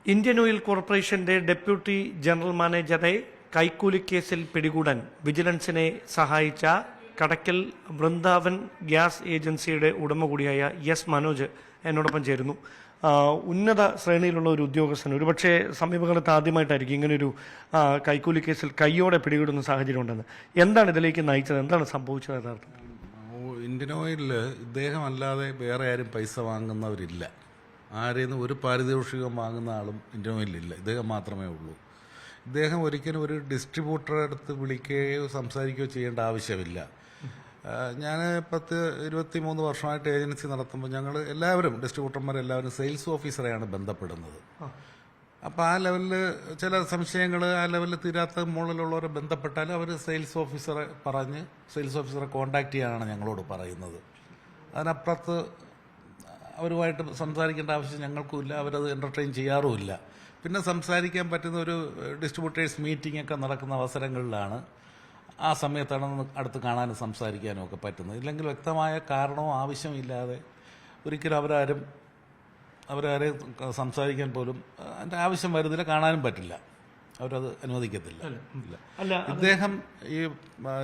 Indian oil കോർപ്പറേഷന്റെ deputy general മാനേജറെ കൈക്കൂലിക്കേസിൽ പിടികൂടാൻ വിജിലൻസിനെ സഹായിച്ച കടക്കൽ വൃന്ദാവൻ ഗ്യാസ് ഏജൻസിയുടെ ഉടമ കൂടിയായ എസ് മനോജ് എന്നോടൊപ്പം ചേരുന്നു. ഉന്നത ശ്രേണിയിലുള്ള ഒരു ഉദ്യോഗസ്ഥൻ, ഒരുപക്ഷെ സമീപകാലത്ത് ആദ്യമായിട്ടായിരിക്കും ഇങ്ങനൊരു കൈക്കൂലി കേസിൽ കൈയോടെ പിടികൂടുന്ന സാഹചര്യം ഉണ്ടെന്ന്. എന്താണ് ഇതിലേക്ക് നയിച്ചത്? എന്താണ് സംഭവിച്ചത് യഥാർത്ഥം? ഇന്ത്യൻ ഓയിലിൽ ഇദ്ദേഹം അല്ലാതെ വേറെ ആരും പൈസ വാങ്ങുന്നവരില്ല. ആരെയും ഒരു പാരിതോഷികം വാങ്ങുന്ന ആളും ഇന്ത്യൻ ഓയിലില്ല, ഇദ്ദേഹം മാത്രമേ ഉള്ളൂ. ഇദ്ദേഹം ഒരിക്കലും ഒരു ഡിസ്ട്രിബ്യൂട്ടറെ അടുത്ത് വിളിക്കുകയോ സംസാരിക്കുകയോ ചെയ്യേണ്ട ആവശ്യമില്ല. ഞാൻ 23 വർഷമായിട്ട് ഏജൻസി നടത്തുമ്പോൾ ഞങ്ങൾ എല്ലാവരും ഡിസ്ട്രിബ്യൂട്ടർമാരെല്ലാവരും സെയിൽസ് ഓഫീസറെയാണ് ബന്ധപ്പെടുന്നത്. അപ്പോൾ ആ ലെവലിൽ ചില സംശയങ്ങൾ ആ ലെവലിൽ തീരാത്ത മുകളിലുള്ളവരെ ബന്ധപ്പെട്ടാൽ അവർ സെയിൽസ് ഓഫീസറെ കോൺടാക്ട് ചെയ്യാനാണ് ഞങ്ങളോട് പറയുന്നത്. അതിനപ്പുറത്ത് അവരുമായിട്ട് സംസാരിക്കേണ്ട ആവശ്യം ഞങ്ങൾക്കുമില്ല, അവരത് എൻ്റർടൈൻ ചെയ്യാറുമില്ല. പിന്നെ സംസാരിക്കാൻ പറ്റുന്ന ഒരു ഡിസ്ട്രിബ്യൂട്ടേഴ്സ് മീറ്റിംഗ് ഒക്കെ നടക്കുന്ന അവസരങ്ങളിലാണ്, ആ സമയത്താണ് അടുത്ത് കാണാനും സംസാരിക്കാനും ഒക്കെ പറ്റുന്നത്. ഇല്ലെങ്കിൽ വ്യക്തമായ കാരണവും ആവശ്യമില്ലാതെ ഒരിക്കലും അവരാരെ സംസാരിക്കാൻ പോലും അതിൻ്റെ ആവശ്യം വരുന്നില്ല, കാണാനും പറ്റില്ല, അവരത് അനുവദിക്കത്തില്ല. ഇദ്ദേഹം ഈ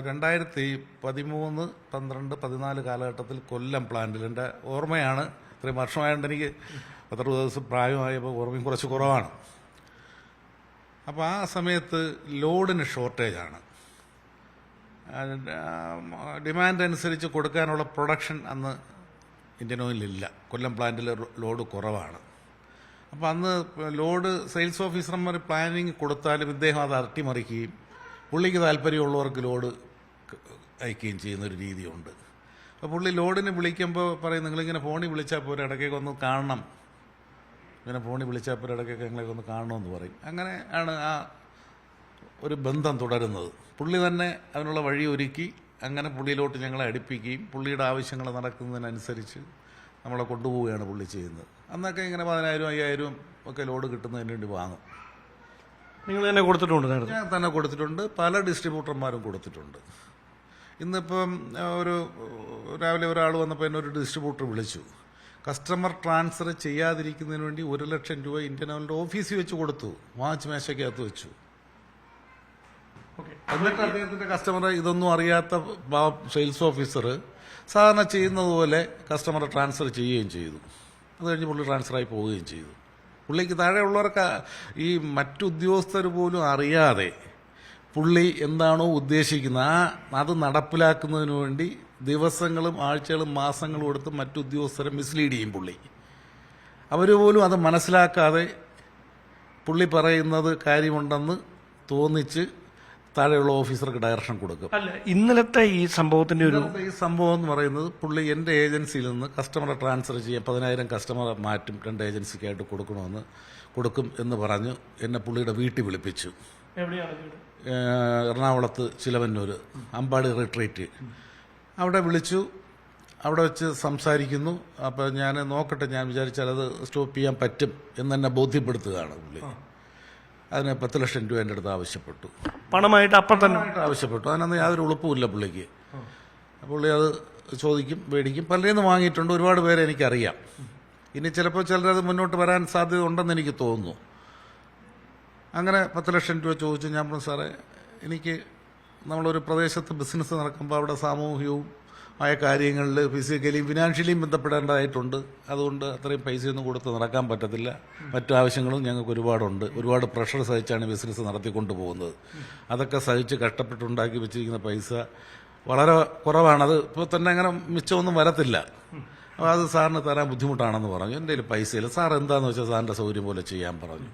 2013, 12, 14 കാലഘട്ടത്തിൽ കൊല്ലം പ്ലാന്റിൽ, എൻ്റെ ഓർമ്മയാണ്, ഇത്രയും വർഷമായതുകൊണ്ട് എനിക്ക് 10-20 ദിവസം പ്രായമായപ്പോൾ ഓർമ്മയും കുറച്ച് കുറവാണ്. അപ്പോൾ ആ സമയത്ത് ലോഡിന് ഷോർട്ടേജാണ്. ഡിമാൻഡ് അനുസരിച്ച് കൊടുക്കാനുള്ള പ്രൊഡക്ഷൻ അന്ന് ഇന്ത്യൻ ഓയിലില്ല, കൊല്ലം പ്ലാന്റിൽ ലോഡ് കുറവാണ്. അപ്പോൾ അന്ന് ലോഡ് സെയിൽസ് ഓഫീസർമാർ പ്ലാനിങ് കൊടുത്താലും ഇദ്ദേഹം അത് അട്ടിമറിക്കുകയും പുള്ളിക്ക് താല്പര്യമുള്ളവർക്ക് ലോഡ് അയക്കുകയും ചെയ്യുന്നൊരു രീതിയുണ്ട്. അപ്പോൾ പുള്ളി ലോഡിന് വിളിക്കുമ്പോൾ പറയും, നിങ്ങളിങ്ങനെ ഫോണിൽ വിളിച്ചാൽ പോരെ, ഇടയ്ക്കൊക്കെ ഒന്ന് കാണണം, ഇങ്ങനെ ഫോണിൽ വിളിച്ചാൽ പോരെ, ഇടയ്ക്കൊക്കെ ഞങ്ങളൊക്കെ ഒന്ന് കാണണമെന്ന് പറയും. അങ്ങനെ ആണ് ആ ഒരു ബന്ധം തുടരുന്നത്. പുള്ളി തന്നെ അതിനുള്ള വഴി ഒരുക്കി അങ്ങനെ പുള്ളിയിലോട്ട് ഞങ്ങളെ അടുപ്പിക്കുകയും പുള്ളിയുടെ ആവശ്യങ്ങൾ നടക്കുന്നതിനനുസരിച്ച് നമ്മളെ കൊണ്ടുപോവുകയാണ് പുള്ളി ചെയ്യുന്നത്. അന്നൊക്കെ ഇങ്ങനെ 10,000, 5,000 ഒക്കെ ലോഡ് കിട്ടുന്നതിന് വേണ്ടി വാങ്ങും. നിങ്ങൾ തന്നെ കൊടുത്തിട്ടുണ്ട്? ഞാൻ തന്നെ കൊടുത്തിട്ടുണ്ട്, പല ഡിസ്ട്രിബ്യൂട്ടർമാരും കൊടുത്തിട്ടുണ്ട്. ഇന്നിപ്പം രാവിലെ ഒരാൾ വന്നപ്പോൾ എന്നെ ഒരു ഡിസ്ട്രിബ്യൂട്ടർ വിളിച്ചു, കസ്റ്റമർ ട്രാൻസ്ഫർ ചെയ്യാതിരിക്കുന്നതിന് വേണ്ടി 1 ലക്ഷം രൂപ ഇന്ത്യൻ ഓയിലിൻ്റെ ഓഫീസിൽ വെച്ച് കൊടുത്തു, വാച്ച് മേശയ്ക്കകത്ത് വെച്ചു. എന്നിട്ട് അദ്ദേഹത്തിന്റെ കസ്റ്റമർ ഇതൊന്നും അറിയാത്ത സെയിൽസ് ഓഫീസർ സാധാരണ ചെയ്യുന്നത് പോലെ കസ്റ്റമറെ ട്രാൻസ്ഫർ ചെയ്യുകയും ചെയ്തു. അത് കഴിഞ്ഞ് പുള്ളി ട്രാൻസ്ഫറായി പോവുകയും ചെയ്തു. പുള്ളിക്ക് താഴെയുള്ളവർക്ക്, ഈ മറ്റുദ്യോഗസ്ഥർ പോലും അറിയാതെ പുള്ളി എന്താണോ ഉദ്ദേശിക്കുന്നത് അത് നടപ്പിലാക്കുന്നതിന് വേണ്ടി ദിവസങ്ങളും ആഴ്ചകളും മാസങ്ങളും എടുത്ത് മറ്റുദ്യോഗസ്ഥരെ മിസ്ലീഡ് ചെയ്യും പുള്ളി. അവർ പോലും അത് മനസ്സിലാക്കാതെ പുള്ളി പറയുന്നത് കാര്യമുണ്ടെന്ന് തോന്നിച്ച് താഴെയുള്ള ഓഫീസർക്ക് ഡയറക്ഷൻ കൊടുക്കും. ഇന്നലത്തെ ഈ സംഭവത്തിന്റെ സംഭവം എന്ന് പറയുന്നത്, പുള്ളി എൻ്റെ ഏജൻസിയിൽ നിന്ന് കസ്റ്റമറെ ട്രാൻസ്ഫർ ചെയ്യാൻ 10,000 കസ്റ്റമറെ മാറ്റും, 2 ഏജൻസിക്കായിട്ട് കൊടുക്കും എന്ന് പറഞ്ഞ് എന്നെ പുള്ളിയുടെ വീട്ടിൽ വിളിപ്പിച്ചു. എറണാകുളത്ത് ചിലവന്നൂർ അമ്പാടി റിട്രീറ്റ്. അവിടെ വിളിച്ചു, അവിടെ വെച്ച് സംസാരിക്കുന്നു. അപ്പോൾ ഞാൻ നോക്കട്ടെ, ഞാൻ വിചാരിച്ചാൽ അത് സ്റ്റോപ്പ് ചെയ്യാൻ പറ്റും എന്നെ ബോധ്യപ്പെടുത്തുകയാണ് പുള്ളി. അതിന് 10 ലക്ഷം രൂപ എൻ്റെ അടുത്ത് ആവശ്യപ്പെട്ടു, പണമായിട്ട് അപ്പം തന്നെ ആവശ്യപ്പെട്ടു. അതിനൊന്നും യാതൊരു എളുപ്പമില്ല പുള്ളിക്ക്. പുള്ളി അത് ചോദിക്കും, മേടിക്കും. പലരെന്ന് വാങ്ങിയിട്ടുണ്ട്, ഒരുപാട് പേരെ എനിക്കറിയാം. ഇനി ചിലപ്പോൾ ചിലരത് മുന്നോട്ട് വരാൻ സാധ്യത ഉണ്ടെന്ന് എനിക്ക് തോന്നുന്നു. അങ്ങനെ 10 ലക്ഷം രൂപ ചോദിച്ചു. ഞാൻ പറഞ്ഞു, സാറേ, എനിക്ക് നമ്മളൊരു പ്രദേശത്ത് ബിസിനസ് നടക്കുമ്പോൾ അവിടെ സാമൂഹികവും ആയ കാര്യങ്ങളിൽ ഫിസിക്കലിയും ഫിനാൻഷ്യലിയും ബന്ധപ്പെടേണ്ടതായിട്ടുണ്ട്. അതുകൊണ്ട് അത്രയും പൈസയൊന്നും കൊടുത്ത് നടക്കാൻ പറ്റത്തില്ല. മറ്റു ആവശ്യങ്ങളും ഞങ്ങൾക്ക് ഒരുപാടുണ്ട്. ഒരുപാട് പ്രഷർ സഹിച്ചാണ് ബിസിനസ് നടത്തിക്കൊണ്ട് പോകുന്നത്. അതൊക്കെ സഹിച്ച് കഷ്ടപ്പെട്ടുണ്ടാക്കി വെച്ചിരിക്കുന്ന പൈസ വളരെ കുറവാണ്. അത് ഇപ്പോൾ തന്നെ അങ്ങനെ മിച്ചമൊന്നും വരത്തില്ല. അപ്പോൾ അത് സാറിന് തരാൻ ബുദ്ധിമുട്ടാണെന്ന് പറഞ്ഞു. എൻ്റെ കയ്യിൽ പൈസയില്ല, സാർ എന്താണെന്ന് വെച്ചാൽ സാറിൻ്റെ സൗകര്യം പോലെ ചെയ്യാൻ പറഞ്ഞു.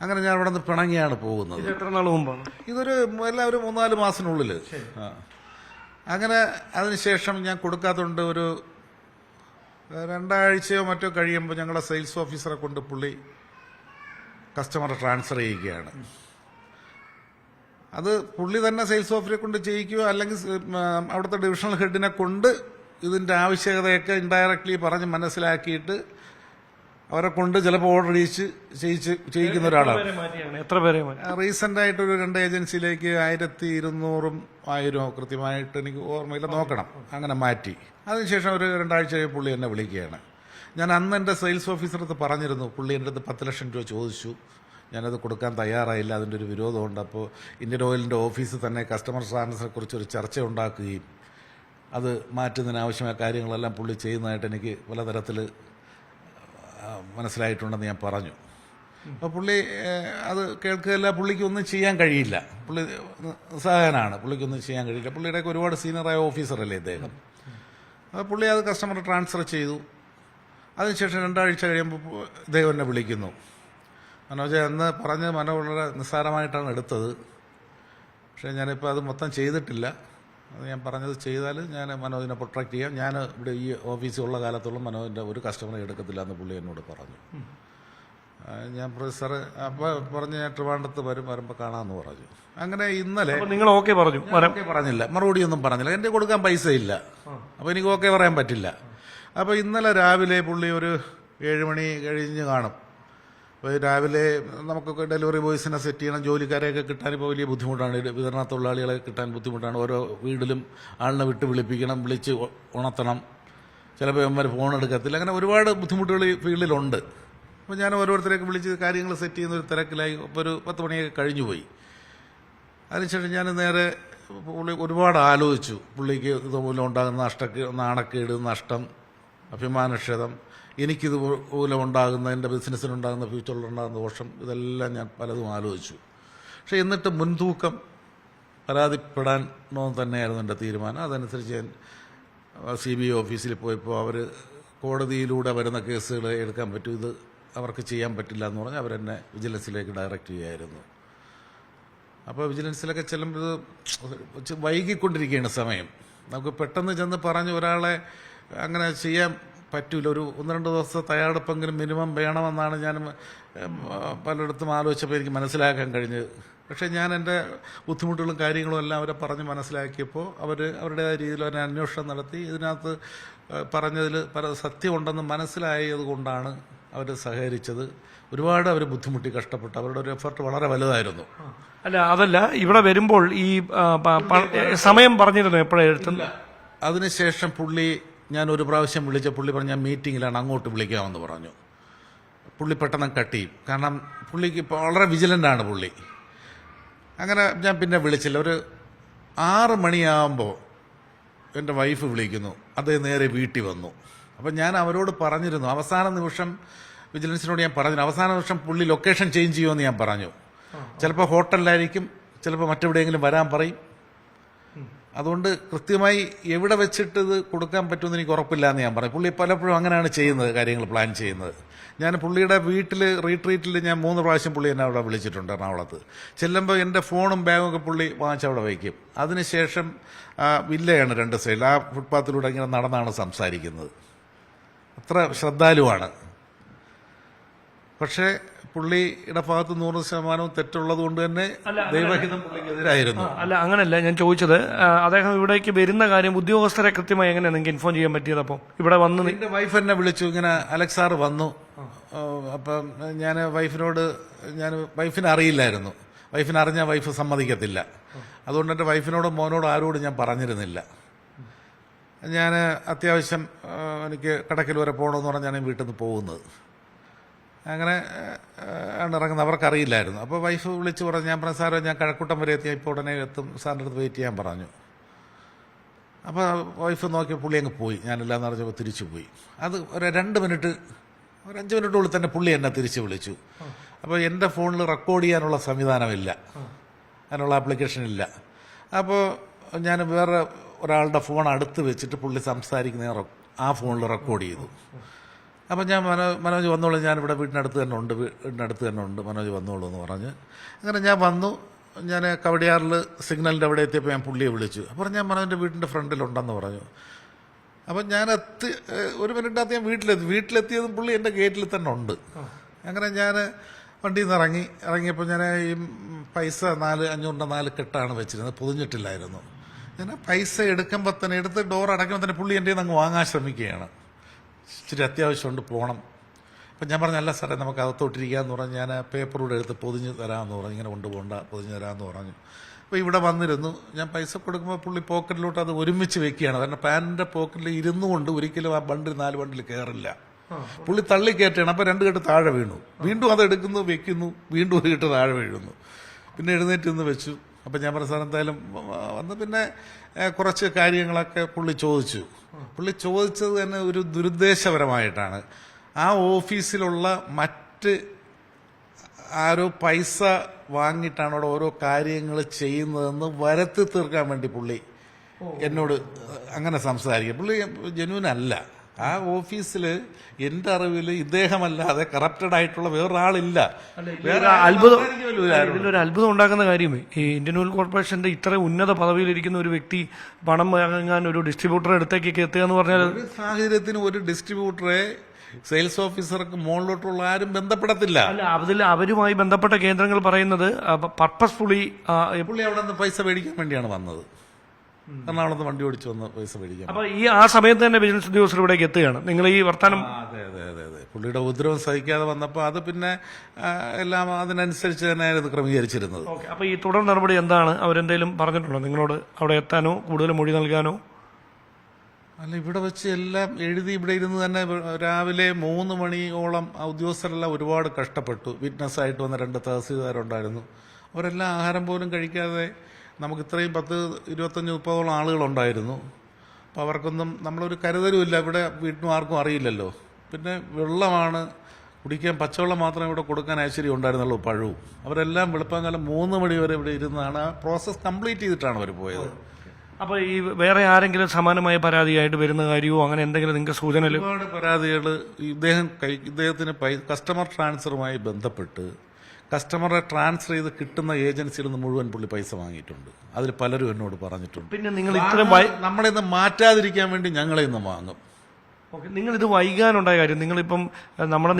അങ്ങനെ ഞാൻ ഇവിടെ നിന്ന് പിണങ്ങിയാണ് പോകുന്നത്. എത്ര നാൾ മുമ്പാണ്? ഇതൊരു എല്ലാവരും 3-4 മാസത്തിനുള്ളിൽ. അങ്ങനെ അതിനുശേഷം ഞാൻ കൊടുക്കാത്തതുകൊണ്ട് ഒരു 2 ആഴ്ചയോ മറ്റോ കഴിയുമ്പോൾ ഞങ്ങളുടെ സെയിൽസ് ഓഫീസറെ കൊണ്ട് പുള്ളി കസ്റ്റമറെ ട്രാൻസ്ഫർ ചെയ്യുകയാണ്. അത് പുള്ളി തന്നെ സെയിൽസ് ഓഫീസറെ കൊണ്ട് ചെയ്യിക്കുകയോ അല്ലെങ്കിൽ അവിടുത്തെ ഡിവിഷണൽ ഹെഡിനെ കൊണ്ട് ഇതിൻ്റെ ആവശ്യകതയൊക്കെ ഇൻഡയറക്ട്ലി പറഞ്ഞ് മനസ്സിലാക്കിയിട്ട് അവരെ കൊണ്ട് ചിലപ്പോൾ ഓർഡർ ചെയ്യിക്കുന്ന ഒരാളാണ്. എത്ര പേരെ മാറ്റി? റീസെന്റ് ആയിട്ട് ഒരു 2 ഏജൻസിയിലേക്ക് 1200-1000 കൃത്യമായിട്ട് എനിക്ക് ഓർമ്മയില്ല, നോക്കണം, അങ്ങനെ മാറ്റി. അതിനുശേഷം ഒരു 2 ആഴ്ച പുള്ളി എന്നെ വിളിക്കുകയാണ്. ഞാൻ അന്ന് എൻ്റെ സെയിൽസ് ഓഫീസറടുത്ത് പറഞ്ഞിരുന്നു, പുള്ളി എൻ്റെ അടുത്ത് 10 ലക്ഷം രൂപ ചോദിച്ചു, ഞാനത് കൊടുക്കാൻ തയ്യാറായില്ല, അതിൻ്റെ ഒരു വിരോധമുണ്ട്. അപ്പോൾ ഇന്ത്യൻ ഓയിലിൻ്റെ ഓഫീസിൽ തന്നെ കസ്റ്റമർ സർവീസിനെ കുറിച്ചൊരു ചർച്ച ഉണ്ടാക്കുകയും അത് മാറ്റുന്നതിന് ആവശ്യമായ കാര്യങ്ങളെല്ലാം പുള്ളി ചെയ്യുന്നതായിട്ട് എനിക്ക് പലതരത്തിൽ മനസ്സിലായിട്ടുണ്ടെന്ന് ഞാൻ പറഞ്ഞു. അപ്പോൾ പുള്ളി അത് കേൾക്കുകയല്ല, പുള്ളിക്ക് ഒന്നും ചെയ്യാൻ കഴിയില്ല, പുള്ളി നിസ്സഹായനാണ്, പുള്ളിക്കൊന്നും ചെയ്യാൻ കഴിയില്ല. പുള്ളിയുടെയൊക്കെ ഒരുപാട് സീനിയറായ ഓഫീസറല്ലേ ഇദ്ദേഹം. അപ്പോൾ പുള്ളി അത് കസ്റ്റമർ ട്രാൻസ്ഫർ ചെയ്തു. അതിനുശേഷം 2 ആഴ്ച കഴിയുമ്പോൾ ഇദ്ദേഹം എന്നെ വിളിക്കുന്നു. മനോജ്, എന്ന് പറഞ്ഞ് വളരെ നിസ്സാരമായിട്ടാണ് എടുത്തത്, പക്ഷേ ഞാനിപ്പോൾ അത് മൊത്തം ചെയ്തിട്ടില്ല, അത് ഞാൻ പറഞ്ഞത് ചെയ്താൽ ഞാൻ മനോജിനെ പ്രൊട്ടക്ട് ചെയ്യാം, ഞാൻ ഇവിടെ ഈ ഓഫീസിലുള്ള കാലത്തോളം മനോജിൻ്റെ ഒരു കസ്റ്റമറെ എടുക്കത്തില്ല എന്ന് പുള്ളി എന്നോട് പറഞ്ഞു. ഞാൻ സാറ് അപ്പോൾ പറഞ്ഞ് ഞാൻ ട്രിവാൻഡ്രത്ത് വരുമ്പോൾ കാണാമെന്ന് പറഞ്ഞു. അങ്ങനെ ഇന്നലെ നിങ്ങൾ ഓക്കെ പറഞ്ഞു? ഓക്കെ പറഞ്ഞില്ല, മറുപടിയൊന്നും പറഞ്ഞില്ല. എൻ്റെ കൊടുക്കാൻ പൈസ ഇല്ല, അപ്പോൾ എനിക്ക് ഓക്കെ പറയാൻ പറ്റില്ല. അപ്പോൾ ഇന്നലെ രാവിലെ പുള്ളി ഒരു 7 മണി കഴിഞ്ഞ് കാണും. അപ്പോൾ രാവിലെ നമുക്കൊക്കെ ഡെലിവറി ബോയ്സിനെ സെറ്റ് ചെയ്യണം, ജോലിക്കാരെയൊക്കെ കിട്ടാൻ ഇപ്പോൾ വലിയ ബുദ്ധിമുട്ടാണ്, വിതരണ തൊഴിലാളികളെ കിട്ടാൻ ബുദ്ധിമുട്ടാണ്. ഓരോ വീട്ടിലും ആളിനെ വിട്ട് വിളിപ്പിക്കണം, വിളിച്ച് ഉണർത്തണം, ചിലപ്പോൾ ഇവന്മാർ ഫോൺ എടുക്കത്തില്ല, അങ്ങനെ ഒരുപാട് ബുദ്ധിമുട്ടുകൾ ഈ ഫീൽഡിലുണ്ട്. അപ്പോൾ ഞാൻ ഓരോരുത്തരെയൊക്കെ വിളിച്ച് കാര്യങ്ങൾ സെറ്റ് ചെയ്യുന്ന ഒരു തിരക്കിലായി. ഇപ്പോൾ ഒരു 10 മണിയൊക്കെ കഴിഞ്ഞു പോയി. അതിനുശേഷം ഞാൻ നേരെ പുള്ളി ഒരുപാട് ആലോചിച്ചു, പുള്ളിക്ക് ഇതുമൂലം ഉണ്ടാകുന്ന നാണക്കേട്, നഷ്ടം, അഭിമാനക്ഷതം, എനിക്കിത് മൂലം ഉണ്ടാകുന്ന എൻ്റെ ബിസിനസ്സിനുണ്ടാകുന്ന ഫ്യൂച്ചറിലുണ്ടാകുന്ന ദോഷം, ഇതെല്ലാം ഞാൻ പലതും ആലോചിച്ചു. പക്ഷേ എന്നിട്ട് മുൻതൂക്കം പരാതിപ്പെടാനോ തന്നെയായിരുന്നു എൻ്റെ തീരുമാനം. അതനുസരിച്ച് ഞാൻ CBI ഓഫീസിൽ പോയപ്പോൾ അവർ കോടതിയിലൂടെ വരുന്ന കേസുകൾ എടുക്കാൻ പറ്റും, ഇത് അവർക്ക് ചെയ്യാൻ പറ്റില്ല എന്ന് പറഞ്ഞ് അവരെന്നെ വിജിലൻസിലേക്ക് ഡയറക്റ്റ് ചെയ്യായിരുന്നു. അപ്പോൾ വിജിലൻസിലൊക്കെ ചെല്ലുമ്പോൾ ഇത് വൈകിക്കൊണ്ടിരിക്കുകയാണ് സമയം. നമുക്ക് പെട്ടെന്ന് ചെന്ന് പറഞ്ഞ് ഒരാളെ അങ്ങനെ ചെയ്യാൻ പറ്റില്ല. ഒരു 1-2 ദിവസത്തെ തയ്യാറെടുപ്പെങ്കിലും മിനിമം വേണമെന്നാണ് ഞാൻ പലയിടത്തും ആലോചിച്ചപ്പോൾ എനിക്ക് മനസ്സിലാക്കാൻ കഴിഞ്ഞത്. പക്ഷേ ഞാൻ എൻ്റെ ബുദ്ധിമുട്ടുകളും കാര്യങ്ങളും എല്ലാം അവരെ പറഞ്ഞ് മനസ്സിലാക്കിയപ്പോൾ അവരുടേതായ രീതിയിൽ ഒരു അന്വേഷണം നടത്തി ഇതിനകത്ത് പറഞ്ഞതിൽ പല സത്യമുണ്ടെന്ന് മനസ്സിലായത് കൊണ്ടാണ് അവർ സഹകരിച്ചത്. ഒരുപാട് അവർ ബുദ്ധിമുട്ടി കഷ്ടപ്പെട്ടു, അവരുടെ ഒരു എഫർട്ട് വളരെ വലുതായിരുന്നു. അല്ല, അതല്ല, ഇവിടെ വരുമ്പോൾ ഈ സമയം പറഞ്ഞിരുന്നു എപ്പോഴെഴുത്തുന്നില്ല. അതിനുശേഷം പുള്ളി, ഞാൻ ഒരു പ്രാവശ്യം വിളിച്ച പുള്ളി പറഞ്ഞു ഞാൻ മീറ്റിങ്ങിലാണ്, അങ്ങോട്ട് വിളിക്കാമെന്ന് പറഞ്ഞു. പുള്ളി പെട്ടെന്ന് കട്ട് ചെയ്യും, കാരണം പുള്ളിക്ക് ഇപ്പോൾ വളരെ വിജിലൻ്റാണ് പുള്ളി. അങ്ങനെ ഞാൻ പിന്നെ വിളിച്ചില്ല. ഒരു 6 മണിയാകുമ്പോൾ എൻ്റെ വൈഫ് വിളിക്കുന്നു, അദ്ദേഹം നേരെ വീട്ടിൽ വന്നു. അപ്പം ഞാൻ അവരോട് പറഞ്ഞിരുന്നു, അവസാന നിമിഷം വിജിലൻസിനോട് ഞാൻ പറഞ്ഞു, അവസാന നിമിഷം പുള്ളി ലൊക്കേഷൻ ചേഞ്ച് ചെയ്യുമെന്ന് ഞാൻ പറഞ്ഞു. ചിലപ്പോൾ ഹോട്ടലിലായിരിക്കും, ചിലപ്പോൾ മറ്റെവിടെയെങ്കിലും വരാൻ പറയും. അതുകൊണ്ട് കൃത്യമായി എവിടെ വെച്ചിട്ട് ഇത് കൊടുക്കാൻ പറ്റുമെന്ന് എനിക്ക് ഉറപ്പില്ല എന്ന് ഞാൻ പറഞ്ഞു. പുള്ളി പലപ്പോഴും അങ്ങനെയാണ് ചെയ്യുന്നത്, കാര്യങ്ങൾ പ്ലാൻ ചെയ്യുന്നത്. ഞാൻ പുള്ളിയുടെ വീട്ടിൽ റീട്രീറ്റിൽ ഞാൻ 3 പ്രാവശ്യം പുള്ളി എന്നെ അവിടെ വിളിച്ചിട്ടുണ്ട് എറണാകുളത്ത്. ചെല്ലുമ്പോൾ എൻ്റെ ഫോണും ബാഗും ഒക്കെ പുള്ളി വാങ്ങിച്ചവിടെ വയ്ക്കും. അതിനുശേഷം വില്ലയാണ് 2 സൈഡിൽ, ആ ഫുട്പാത്തിലൂടെ ഇങ്ങനെ നടന്നാണ് സംസാരിക്കുന്നത്. അത്ര ശ്രദ്ധാലുവാണ്. പക്ഷേ പുള്ളിയുടെ ഭാഗത്ത് 100% തെറ്റുള്ളത് കൊണ്ട് തന്നെ ദൈവഹിതം പുള്ളിക്കെതിരായിരുന്നു. അല്ല, അങ്ങനല്ല ഞാൻ ചോദിച്ചത്. അദ്ദേഹം ഇവിടേക്ക് വരുന്ന കാര്യം ഉദ്യോഗസ്ഥരെ കൃത്യമായി എങ്ങനെയാണ് നിങ്ങൾക്ക് ഇൻഫോം ചെയ്യാൻ പറ്റിയത്? അപ്പോൾ ഇവിടെ വന്ന് എൻ്റെ വൈഫ് എന്നെ വിളിച്ചു, ഇങ്ങനെ അലക്സ് സാർ വന്നു. അപ്പം ഞാൻ വൈഫിനെ അറിയില്ലായിരുന്നു. വൈഫിനെ അറിഞ്ഞാൽ വൈഫ് സമ്മതിക്കത്തില്ല. അതുകൊണ്ട് എൻ്റെ വൈഫിനോടും മോനോടും ആരോടും ഞാൻ പറഞ്ഞിരുന്നില്ല. ഞാൻ അത്യാവശ്യം എനിക്ക് കടക്കൽ വരെ പോകണമെന്ന് പറഞ്ഞാണ് വീട്ടിൽ നിന്ന് പോകുന്നത്. അങ്ങനെ ആണ് ഇറങ്ങുന്നത്, അവർക്കറിയില്ലായിരുന്നു. അപ്പോൾ വൈഫ് വിളിച്ച് പറഞ്ഞു, ഞാൻ പറഞ്ഞു സാറേ ഞാൻ കഴക്കൂട്ടം വരെ എത്തിയാൽ ഇപ്പോൾ ഉടനെ എത്തും, സാറിൻ്റെ അടുത്ത് വെയിറ്റ് ചെയ്യാൻ പറഞ്ഞു. അപ്പോൾ വൈഫ് നോക്കിയ പുള്ളി അങ്ങ് പോയി. ഞാനെല്ലാം നിറഞ്ഞപ്പോൾ തിരിച്ചു പോയി. അത് ഒരു 2 മിനിറ്റ്, ഒരു 5 മിനിറ്റുള്ളിൽ തന്നെ പുള്ളി എന്നെ തിരിച്ച് വിളിച്ചു. അപ്പോൾ എൻ്റെ ഫോണിൽ റെക്കോർഡ് ചെയ്യാനുള്ള സംവിധാനമില്ല, അതിനുള്ള ആപ്ലിക്കേഷൻ ഇല്ല. അപ്പോൾ ഞാൻ വേറെ ഒരാളുടെ ഫോൺ അടുത്ത് വെച്ചിട്ട് പുള്ളി സംസാരിക്കുന്ന ആ ഫോണിൽ റെക്കോർഡ് ചെയ്തു. അപ്പം ഞാൻ മനോജ് വന്നോളൂ, ഞാനിവിടെ വീടിനടുത്ത് തന്നെ ഉണ്ട്, മനോജ് വന്നോളൂ എന്ന് പറഞ്ഞ് അങ്ങനെ ഞാൻ വന്നു. ഞാൻ കവടിയാറിൽ സിഗ്നലിൻ്റെ അവിടെ എത്തിയപ്പോൾ ഞാൻ പുള്ളിയെ വിളിച്ചു. അപ്പോൾ ഞാൻ മനോജിൻ്റെ വീടിൻ്റെ ഫ്രണ്ടിലുണ്ടെന്ന് പറഞ്ഞു. അപ്പം ഞാൻ 1 മിനിറ്റിനകത്ത് ഞാൻ വീട്ടിലെത്തിയതും പുള്ളി എൻ്റെ ഗേറ്റിൽ തന്നെ ഉണ്ട്. അങ്ങനെ ഞാൻ വണ്ടിയിൽ നിന്ന് ഇറങ്ങിയപ്പോൾ ഞാൻ ഈ പൈസ 500 കെട്ടാണ് വെച്ചിരുന്നത്, പൊതിഞ്ഞിട്ടില്ലായിരുന്നു. ഞാൻ പൈസ എടുക്കുമ്പോൾ തന്നെ എടുത്ത് ഡോർ അടയ്ക്കുമ്പോൾ തന്നെ പുള്ളി എൻ്റെ അങ്ങ് വാങ്ങാൻ ശ്രമിക്കുകയാണ്. ഇച്ചിരി അത്യാവശ്യമുണ്ട്, പോകണം. അപ്പം ഞാൻ പറഞ്ഞു, അല്ല സാറേ നമുക്ക് അകത്തോട്ടിരിക്കാമെന്ന് പറഞ്ഞ് ഞാൻ ആ പേപ്പറൂടെ എടുത്ത് പൊതിഞ്ഞ് തരാമെന്ന് പറഞ്ഞു. ഇങ്ങനെ കൊണ്ടുപോകണ്ട, പൊതിഞ്ഞ് തരാമെന്ന് പറഞ്ഞു. അപ്പോൾ ഇവിടെ വന്നിരുന്നു. ഞാൻ പൈസ കൊടുക്കുമ്പോൾ പുള്ളി പോക്കറ്റിലോട്ട് അത് ഒരുമിച്ച് വെക്കുകയാണ്. കാരണം പാൻറ്റിൻ്റെ പോക്കറ്റിൽ ഇരുന്നു കൊണ്ട് ഒരിക്കലും ആ ബണ്ടിൽ 4 ബണ്ടിൽ കയറില്ല. പുള്ളി തള്ളി കയറ്റുകയാണ്. അപ്പോൾ 2 കെട്ട് താഴെ വീണു. വീണ്ടും അത് എടുക്കുന്നു, വെക്കുന്നു, വീണ്ടും 1 കെട്ട് താഴെ വീഴുന്നു. പിന്നെ എഴുന്നേറ്റ് നിന്ന് വെച്ചു. അപ്പം ഞാൻ പറഞ്ഞ സാർ എന്തായാലും വന്ന് പിന്നെ കുറച്ച് കാര്യങ്ങളൊക്കെ പുള്ളി ചോദിച്ചു. പുള്ളി ചോദിച്ചത് തന്നെ ഒരു ദുരുദ്ദേശപരമായിട്ടാണ്. ആ ഓഫീസിലുള്ള മറ്റ് ആരോ പൈസ വാങ്ങിയിട്ടാണ് അവിടെ ഓരോ കാര്യങ്ങൾ ചെയ്യുന്നതെന്ന് വരുത്തി തീർക്കാൻ വേണ്ടി പുള്ളി എന്നോട് അങ്ങനെ സംസാരിക്കും. പുള്ളി ജെന്യൂൻ അല്ല. ആ ഓഫീസിൽ എൻ്റെ അറിവിൽ ഇദ്ദേഹമല്ലാതെ കറപ്റ്റഡ് ആയിട്ടുള്ള വേറൊരാളില്ല. ഇതിലൊരു അത്ഭുതം ഉണ്ടാക്കുന്ന കാര്യമേ, ഈ ഇന്ത്യൻ ഓയിൽ കോർപ്പറേഷന്റെ ഇത്ര ഉന്നത പദവിയിലിരിക്കുന്ന ഒരു വ്യക്തി പണം വാങ്ങാൻ ഒരു ഡിസ്ട്രിബ്യൂട്ടറെ അടുത്തേക്ക് എത്തുക എന്ന് പറഞ്ഞാൽ ഒരു സാഹചര്യത്തിന് ഒരു ഡിസ്ട്രിബ്യൂട്ടറെ സെയിൽസ് ഓഫീസർക്ക് മുകളിലോട്ടുള്ള ആരും ബന്ധപ്പെടത്തില്ല. അല്ല, അവരുമായി ബന്ധപ്പെട്ട കേന്ദ്രങ്ങൾ പറയുന്നത് പർപ്പസ്ഫുള്ളി പുള്ളി അവിടെ നിന്ന് പൈസ മേടിക്കാൻ വേണ്ടിയാണ് വന്നത്. എറണാകുളത്ത് വണ്ടി ഓടിച്ചു വന്ന് പൈസ മേടിക്കാൻ. അപ്പൊ ആ സമയത്ത് തന്നെ വിജിലൻസ് ഉദ്യോഗസ്ഥർ ഇവിടേക്ക് എത്തുകയാണ്. നിങ്ങൾ ഈ വർത്തമാനം അതെ പുള്ളിയുടെ ഉപദ്രവം സഹിക്കാതെ വന്നപ്പോൾ അത് പിന്നെ എല്ലാം അതിനനുസരിച്ച് തന്നെ ഇത് ക്രമീകരിച്ചിരുന്നത്. അപ്പൊ ഈ തുടർ നടപടി എന്താണ്? അവരെന്തെങ്കിലും പറഞ്ഞിട്ടുണ്ടോ നിങ്ങളോട് അവിടെ എത്താനോ കൂടുതൽ മൊഴി നൽകാനോ? അല്ല, ഇവിടെ വെച്ച് എല്ലാം എഴുതി ഇവിടെ ഇരുന്ന് തന്നെ രാവിലെ 3 മണിയോളം ഉദ്യോഗസ്ഥരെല്ലാം ഒരുപാട് കഷ്ടപ്പെട്ടു. വിറ്റ്നസ് ആയിട്ട് വന്ന 2 തഹസീൽദാരുണ്ടായിരുന്നു. അവരെല്ലാം ആഹാരം പോലും കഴിക്കാതെ, നമുക്ക് ഇത്രയും 10, 25, 30 ആളുകളുണ്ടായിരുന്നു. അപ്പോൾ അവർക്കൊന്നും നമ്മളൊരു കരുതലുമില്ല. ഇവിടെ വീട്ടിനും ആർക്കും അറിയില്ലല്ലോ. പിന്നെ വെള്ളമാണ് കുടിക്കാൻ, പച്ചവെള്ളം മാത്രമേ ഇവിടെ കൊടുക്കാൻ ഐശ്വര്യം ഉണ്ടായിരുന്നുള്ളൂ, പഴവും. അവരെല്ലാം വെളുപ്പാങ്കാലം 3 മണി വരെ ഇവിടെ ഇരുന്നാണ് ആ പ്രോസസ്സ് കംപ്ലീറ്റ് ചെയ്തിട്ടാണ് അവർ പോയത്. അപ്പോൾ ഈ വേറെ ആരെങ്കിലും സമാനമായ പരാതിയായിട്ട് വരുന്ന കാര്യമോ അങ്ങനെ എന്തെങ്കിലും നിങ്ങൾക്ക് സൂചന? ഒരുപാട് പരാതികൾ ഇദ്ദേഹത്തിന് കസ്റ്റമർ ട്രാൻസ്ഫറുമായി ബന്ധപ്പെട്ട് കസ്റ്റമറെ ട്രാൻസ്ഫർ ചെയ്ത് കിട്ടുന്ന ഏജൻസിയിൽ നിന്ന് മുഴുവൻ പുള്ളി പൈസ വാങ്ങിയിട്ടുണ്ട്. അതിൽ പലരും എന്നോട് പറഞ്ഞിട്ടുണ്ട്. പിന്നെ നിങ്ങൾ ഇത്രയും നമ്മളിന്ന് മാറ്റാതിരിക്കാൻ വേണ്ടി ഞങ്ങളെ ഇന്ന് വാങ്ങും. നിങ്ങൾ ഇത് വൈകാനുണ്ടായ കാര്യം, നിങ്ങളിപ്പം നമ്മുടെ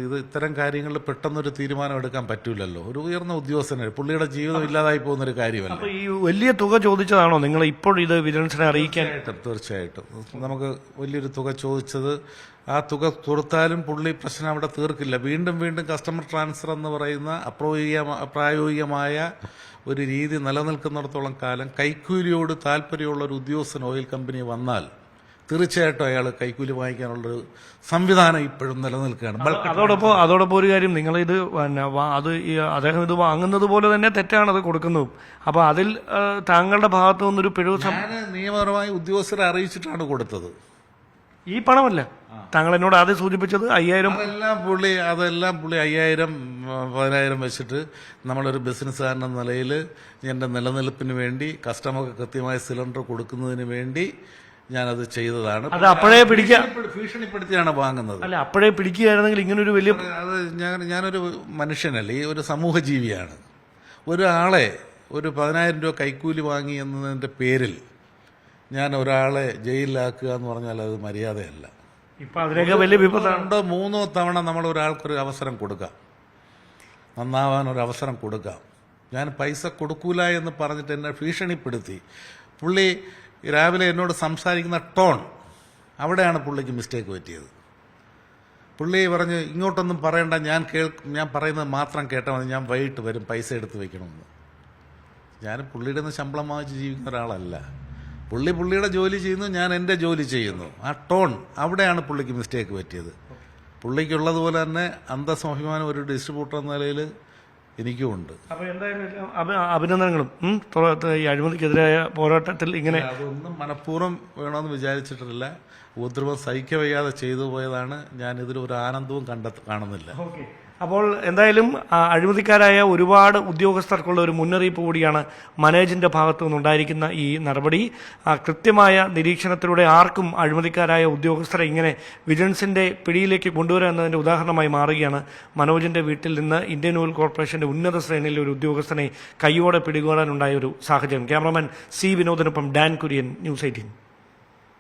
ഇത് ഇത്തരം കാര്യങ്ങളിൽ പെട്ടെന്നൊരു തീരുമാനം എടുക്കാൻ പറ്റൂലല്ലോ. ഒരു ഉയർന്ന ഉദ്യോഗസ്ഥന് പുള്ളിയുടെ ജീവിതം ഇല്ലാതായി പോകുന്നൊരു കാര്യമല്ല. അപ്പൊ ഈ വലിയ തുക ചോദിച്ചതാണോ നിങ്ങൾ ഇപ്പോൾ ഇത് വിജിലൻസിനെ അറിയിക്കാൻ? തീർച്ചയായിട്ടും നമുക്ക് വലിയൊരു തുക ചോദിച്ചത്. ആ തുക കൊടുത്താലും പുള്ളി പ്രശ്നം അവിടെ തീർക്കില്ല. വീണ്ടും വീണ്ടും കസ്റ്റമർ ട്രാൻസ്ഫർ എന്ന് പറയുന്ന അപ്രായോഗികമായ ഒരു രീതി നിലനിൽക്കുന്നിടത്തോളം കാലം കൈക്കൂലിയോട് താല്പര്യമുള്ള ഒരു ഉദ്യോഗസ്ഥൻ ഓയിൽ കമ്പനി വന്നാൽ തീർച്ചയായിട്ടും അയാൾ കൈക്കൂലി വാങ്ങിക്കാനുള്ളൊരു സംവിധാനം ഇപ്പോഴും നിലനിൽക്കുകയാണ്. അതോടൊപ്പം ഒരു കാര്യം, നിങ്ങളിത് അത് അദ്ദേഹം ഇത് വാങ്ങുന്നത് പോലെ തന്നെ തെറ്റാണ് അത് കൊടുക്കുന്നതും. അപ്പൊ അതിൽ താങ്കളുടെ ഭാഗത്തു നിന്നൊരു പിഴവ് ഞാൻ നിയമപരമായി ഉദ്യോഗസ്ഥരെ അറിയിച്ചിട്ടാണ് കൊടുത്തത്. ഈ പണമല്ല താങ്കൾ എന്നോട് ആദ്യം സൂചിപ്പിച്ചത് 5000. അതെല്ലാം പുള്ളി 5000, 10,000 വെച്ചിട്ട് നമ്മളൊരു ബിസിനസ്സുകാരൻ എന്ന നിലയിൽ എൻ്റെ നിലനിൽപ്പിന് വേണ്ടി കസ്റ്റമർക്ക് കൃത്യമായ സിലിണ്ടർ കൊടുക്കുന്നതിന് വേണ്ടി ഞാനത് ചെയ്തതാണ്. അത് അപ്പോഴേ ഭീഷണിപ്പെടുത്തിയാണ് വാങ്ങുന്നത്. അല്ല, അപ്പോഴേ പിടിക്കുകയായിരുന്നെങ്കിൽ ഇങ്ങനൊരു വലിയ അത് ഞാനൊരു മനുഷ്യനല്ല, ഈ ഒരു സമൂഹ ജീവിയാണ്. ഒരാളെ ഒരു 10,000 രൂപ കൈക്കൂലി വാങ്ങി എന്നതിൻ്റെ പേരിൽ ഞാൻ ഒരാളെ ജയിലിലാക്കുക എന്ന് പറഞ്ഞാൽ അത് മര്യാദയല്ല. ഇപ്പൊ അതിനൊക്കെ വലിയ വിപത്താണ്. 2, 3 തവണ നമ്മൾ ഒരാൾക്കൊരു അവസരം കൊടുക്കാം, നന്നാവാൻ ഒരു അവസരം കൊടുക്കാം. ഞാൻ പൈസ കൊടുക്കൂല എന്ന് പറഞ്ഞിട്ട് എന്നെ ഭീഷണിപ്പെടുത്തി. പുള്ളി രാവിലെ എന്നോട് സംസാരിക്കുന്ന ടോൺ, അവിടെയാണ് പുള്ളിക്ക് മിസ്റ്റേക്ക് പറ്റിയത്. പുള്ളി പറഞ്ഞ് ഇങ്ങോട്ടൊന്നും പറയണ്ട, ഞാൻ പറയുന്നത് മാത്രം കേട്ടാൽ മതി, ഞാൻ വൈകിട്ട് വരും, പൈസ എടുത്ത് വെക്കണമെന്ന്. ഞാൻ പുള്ളിയുടെ നിന്ന് ശമ്പളം വാങ്ങിച്ച് ജീവിക്കുന്ന ഒരാളല്ല. പുള്ളിയുടെ ജോലി ചെയ്യുന്നു, ഞാൻ എൻ്റെ ജോലി ചെയ്യുന്നു. ആ ടോൺ, അവിടെയാണ് പുള്ളിക്ക് മിസ്റ്റേക്ക് പറ്റിയത്. പുള്ളിക്കുള്ളതുപോലെ തന്നെ അന്തസ്വാഭിമാനം ഒരു ഡിസ്ട്രിബ്യൂട്ടർ എന്ന നിലയിൽ എനിക്കുമുണ്ട്. അപ്പോൾ എന്തായാലും അഭിനന്ദനങ്ങളും ഈ അഴിമതിക്കെതിരായ പോരാട്ടത്തിൽ ഇങ്ങനെ അതൊന്നും മനഃപൂർവ്വം വേണമെന്ന് വിചാരിച്ചിട്ടില്ല. ഉപദ്രവം സഹിക്കവയ്യാതെ ചെയ്തു പോയതാണ്. ഞാൻ ഇതിലൊരു ആനന്ദവും കാണുന്നില്ല. അപ്പോൾ എന്തായാലും അഴിമതിക്കാരായ ഒരുപാട് ഉദ്യോഗസ്ഥർക്കുള്ള ഒരു മുന്നറിയിപ്പ് കൂടിയാണ് മനേജിന്റെ ഭാഗത്തു നിന്നുണ്ടായിരിക്കുന്ന ഈ നടപടി. കൃത്യമായ നിരീക്ഷണത്തിലൂടെ ആർക്കും അഴിമതിക്കാരായ ഉദ്യോഗസ്ഥരെ ഇങ്ങനെ വിജിലൻസിന്റെ പിടിയിലേക്ക് കൊണ്ടുവരിക എന്നതിന്റെ ഉദാഹരണമായി മാറുകയാണ് മനോജിന്റെ വീട്ടിൽ നിന്ന് ഇന്ത്യൻ ഓയിൽ കോർപ്പറേഷന്റെ ഉന്നത ശ്രേണിയിലെ ഒരു ഉദ്യോഗസ്ഥനെ കൈയോടെ പിടികൂടാനുണ്ടായ ഒരു സാഹചര്യം. ക്യാമറമാൻ സി വിനോദിനൊപ്പം ഡാൻ കുര്യൻ, ന്യൂസ് 18.